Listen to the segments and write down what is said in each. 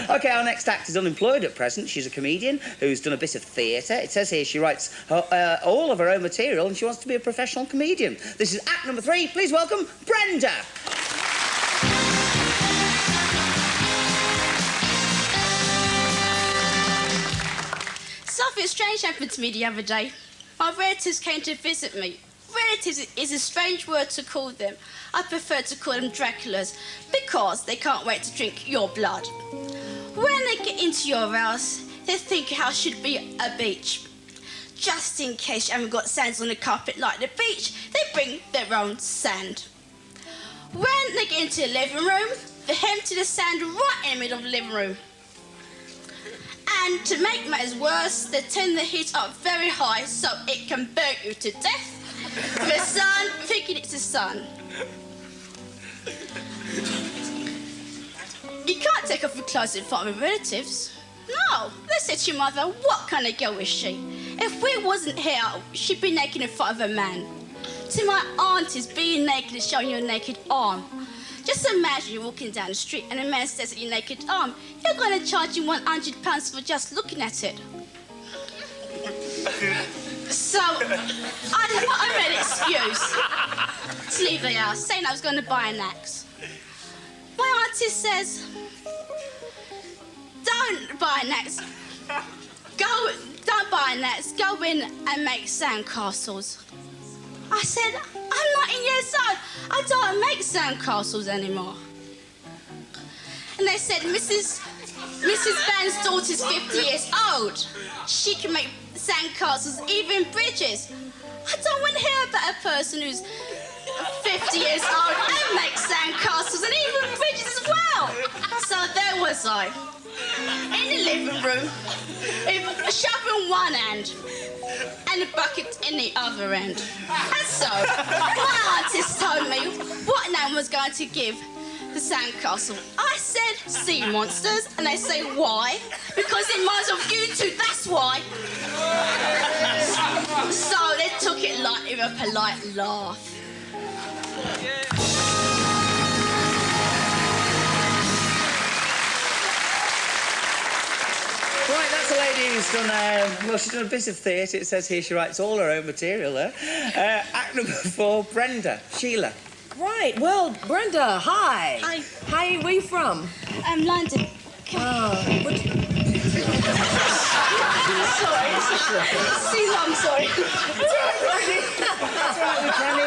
OK, our next actor's unemployed at present. She's a comedian who's done a bit of theatre. It says here she writes all of her own material and she wants to be a professional comedian. This is act number 3. Please welcome Brenda. Something strange happened to me the other day. My relatives came to visit me. Relatives is a strange word to call them. I prefer to call them Draculas because they can't wait to drink your blood. When they get into your house, they think how should be a beach. Just in case you haven't got sands on the carpet like the beach, they bring their own sand. When they get into the living room, they empty the sand right in the middle of the living room. And to make matters worse, they turn the heat up very high so it can burn you to death. The sun, thinking it's the sun. You can't take off your clothes in front of your relatives. No, they said to your mother, what kind of girl is she? If we wasn't here, she'd be naked in front of a man. To my aunties, being naked is showing your naked arm. Just imagine you're walking down the street and a man stares at your naked arm. You're going to charge him £100 for just looking at it. So, I made an excuse to leave the house, saying I was going to buy an axe. My auntie says, don't buy an axe. Don't buy an axe. Go in and make sandcastles. I said, I'm 19 years old. I don't make sandcastles anymore. And they said, Mrs. Van's daughter's 50 years old. She can make sandcastles, even bridges. I don't want to hear about a person who's 50 years old and makes sandcastles and even bridges as well. So there was I, in the living room, with a shovel in one hand and a bucket in the other end. And so, my artist told me what name was going to give the sandcastle. I said, sea monsters, and they say, why? Because it reminds of you two, that's why. So they took it lightly with a polite laugh. Right, that's a lady who's done, well, she's done a bit of theatre. It says here she writes all her own material there. Act number 4, Brenda. Sheila. Right, well, Brenda, hi. Hi. Hi, where you from? London. Sorry. I'm sorry. That's right, we can.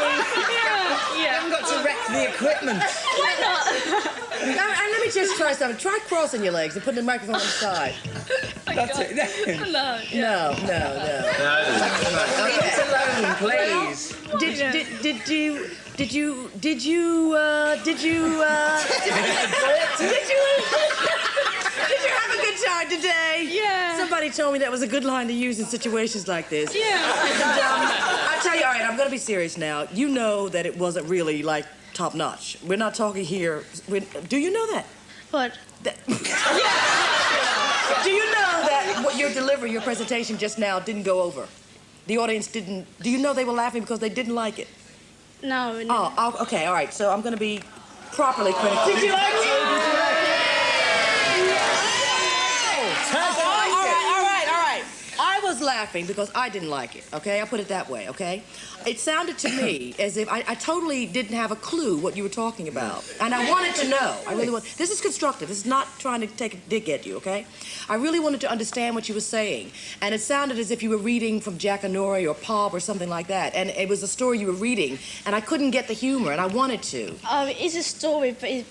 You haven't got to wreck the equipment. Why not? And let me just try something. Try crossing your legs and putting the microphone on the side. That's it. No. Leave it alone, please. Did you have a good time today? Yeah. Somebody told me that was a good line to use in situations like this. Yeah. And, I'll tell you, all right, I'm going to be serious now. You know that it wasn't really, like, top-notch. We're not talking here... Do you know that? What? Do you know that what your delivery, your presentation just now didn't go over? The audience didn't... Do you know they were laughing because they didn't like it? No. Oh, okay, all right. So I'm going to be properly critical. Did you like it? All right. I was laughing because I didn't like it, okay? I'll put it that way, okay? It sounded to me as if I totally didn't have a clue what you were talking about. And I wanted to know. I really want... This is constructive. This is not trying to take a dig at you, okay? I really wanted to understand what you were saying. And it sounded as if you were reading from Jack Anori or Pob or something like that. And it was a story you were reading, and I couldn't get the humor, and I wanted to. It's a story, but it's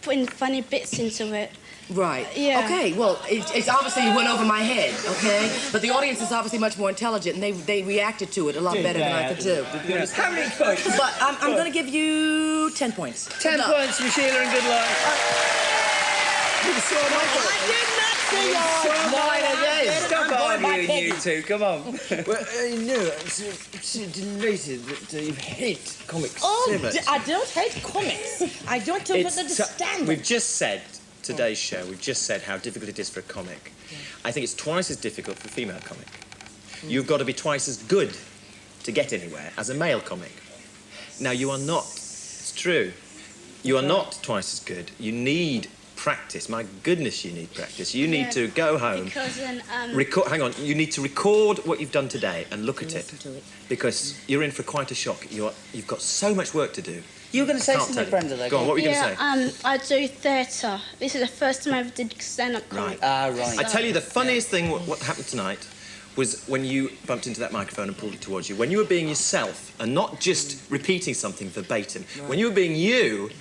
putting funny bits into it. Right. Yeah. Okay, well, it's obviously went over my head, okay? But the audience is obviously much more intelligent, and they reacted to it a lot better than I could do. How many points? But I'm going to give you 10 points. 10 points for Sheila and good luck. Stop arguing, you two. Come on. Well, no, it's delighted that you hate comics so much. I don't hate comics. I don't understand them. We've just said, today's show, we've just said how difficult it is for a comic. I think it's twice as difficult for a female comic. You've got to be twice as good to get anywhere as a male comic. Now, you are not. It's true. You are not twice as good. You need practice. My goodness, you need practice. You need to go home. Because hang on. You need to record what you've done today and look at it. Because you're in for quite a shock. You've got so much work to do. You were going to say something, Brenda, though. Go on, what were you going to say? I do theatre. This is the first time I ever did stand-up comedy. Right. I tell you, the funniest thing what happened tonight was when you bumped into that microphone and pulled it towards you. When you were being yourself and not just repeating something verbatim. Right. When you were being you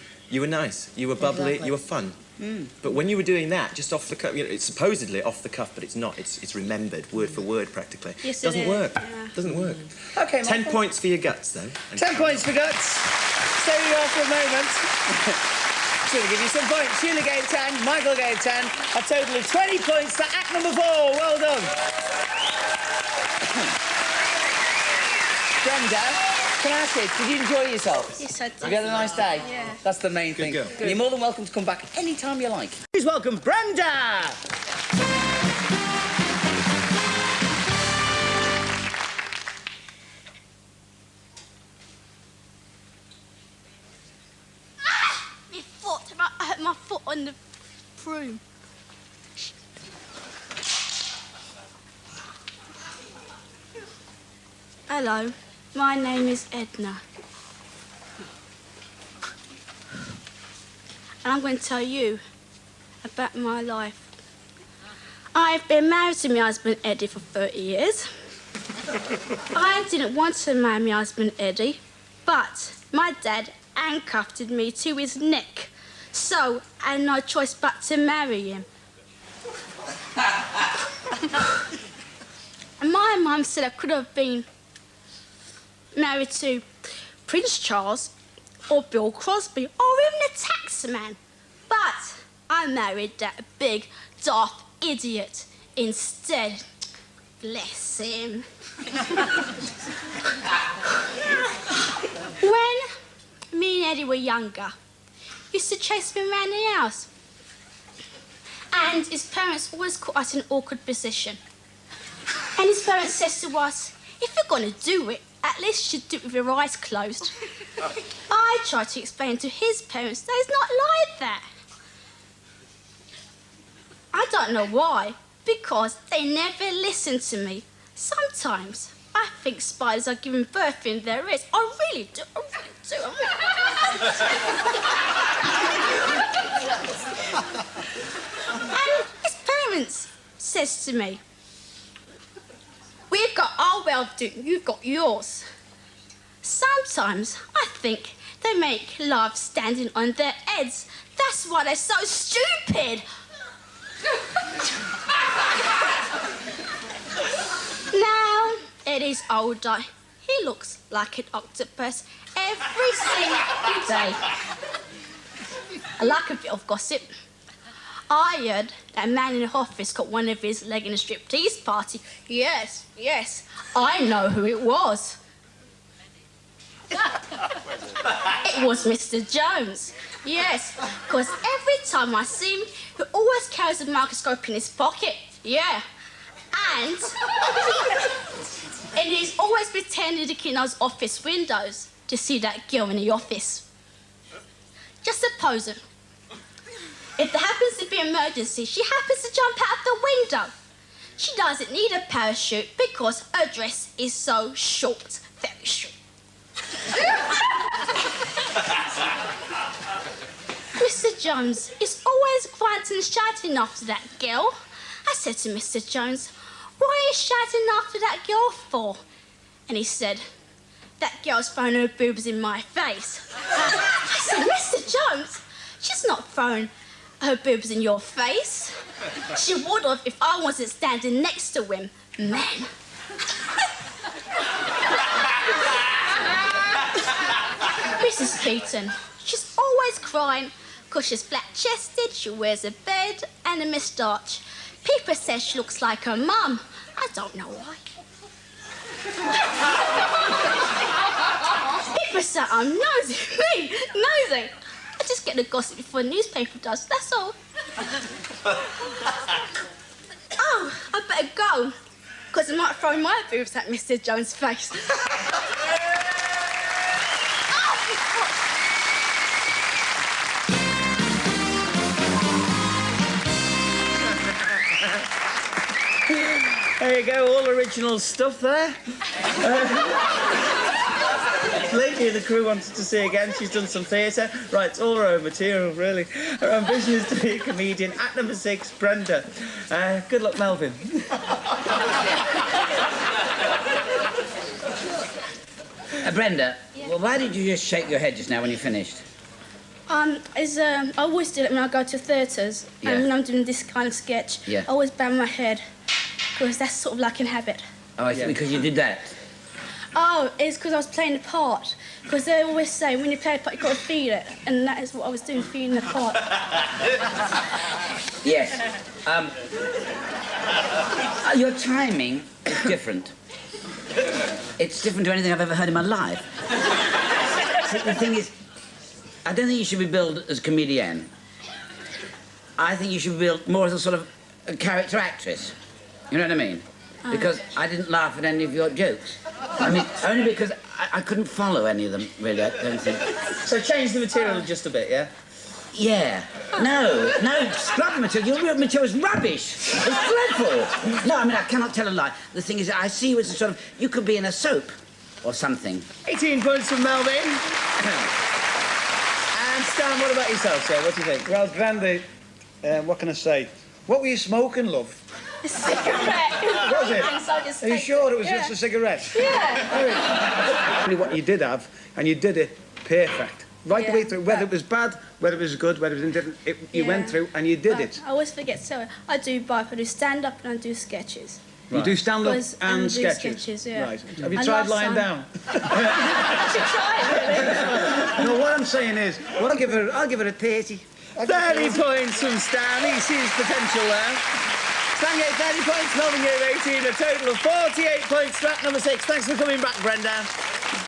were nice. You were bubbly. Exactly. You were fun. But when you were doing that, just off the cuff, it's supposedly off the cuff, but it's not. It's remembered, word for word, practically. Yes, it doesn't work. Yeah. Doesn't work. OK, 10 points for your guts, though. 10 points for guts. Stay where you are for a moment. Just going to give you some points. Sheila gave 10, Michael gave 10. A total of 20 points for act number 4. Well done. Brenda, can I ask you, did you enjoy yourself? Yes, I did. You had a nice day? Yeah. That's the main thing. Girl. And you're more than welcome to come back any time you like. Please welcome Brenda! I hurt my foot on the broom. Hello, my name is Edna. And I'm going to tell you about my life. I've been married to my husband Eddie for 30 years. I didn't want to marry my husband Eddie, but my dad handcuffed me to his neck. So I had no choice but to marry him. And my mum said I could have been married to Prince Charles or Bill Crosby or even a taxman. But I married that big, daft idiot instead. Bless him. When me and Eddie were younger, he used to chase me around the house. And his parents always caught us in an awkward position. And his parents says to us, if you're going to do it, at least you should do it with your eyes closed. I tried to explain to his parents that it's not like that. I don't know why, because they never listen to me. Sometimes I think spiders are giving birth in their ears. I really do. I really do. And his parents says to me, we've got our way of doing, you've got yours. Sometimes I think they make love standing on their heads. That's why they're so stupid. Now Eddie's older. He looks like an octopus every single day. I like a bit of gossip. I heard that man in the office got one of his leg in a striptease party. Yes, I know who it was. It was Mr. Jones. Yes, because every time I see him, he always carries a microscope in his pocket. Yeah. And he's always pretending to look in those office windows to see that girl in the office. Just supposing, if there happens to be an emergency, she happens to jump out of the window. She doesn't need a parachute because her dress is so short, very short. Mr. Jones is always grunting and shouting after that girl. I said to Mr. Jones, what are you shouting after that girl for? And he said, that girl's throwing her boobs in my face. I said, Mr. Jones, she's not throwing her boobs in your face. She would have if I wasn't standing next to him, man. Mrs. Keaton, she's always crying because she's flat-chested, she wears a bed and a moustache. People say she looks like her mum. I don't know why. People say I'm nosy. Me, nosy. I just get the gossip before the newspaper does, that's all. Oh, I better go, because I might throw my boobs at Mr. Jones' face. There you go, all original stuff there. Lady of the crew wanted to see again. She's done some theatre. Writes all her own material, really. Her ambition is to be a comedian. Act number 6, Brenda. Good luck, Melvin. Brenda, well, why did you just shake your head just now when you finished? I always do it when I go to theatres, and when I'm doing this kind of sketch, I always bang my head, because that's sort of like a habit. Oh, I see, because you did that. Oh, it's because I was playing the part. Because they always say, when you play a part, you've got to feel it. And that is what I was doing, feeling the part. Yes. Your timing is different. It's different to anything I've ever heard in my life. See, the thing is, I don't think you should be billed as a comedienne. I think you should be billed more as a sort of a character actress. You know what I mean? Because I didn't laugh at any of your jokes. I mean, only because I couldn't follow any of them, really, I don't think. So change the material just a bit, yeah? Yeah. No, scrub the material. Your material is rubbish. It's dreadful. No, I mean, I cannot tell a lie. The thing is, I see you as a sort of... You could be in a soap or something. 18 points from Melvin. And Stan, what about yourself, sir? What do you think? Well, Brandy, what can I say? What were you smoking, love? A cigarette. Was it? Are you sure it was just a cigarette? Yeah. Really what you did have, and you did it perfect. Right the way through, whether it was bad, whether it was good, whether it was indifferent, you went through and you did it. I always forget, so I do both. I do stand-up and I do sketches. Right. You do stand-up and sketches, yeah. Right. Have you tried lying down? I should try it, really. No, what I'm saying is, well, I'll give her a 30. 30 points from Stan. He sees potential there. Stan gave 30 points, Melvin gave 18, a total of 48 points to act number 6. Thanks for coming back, Brenda.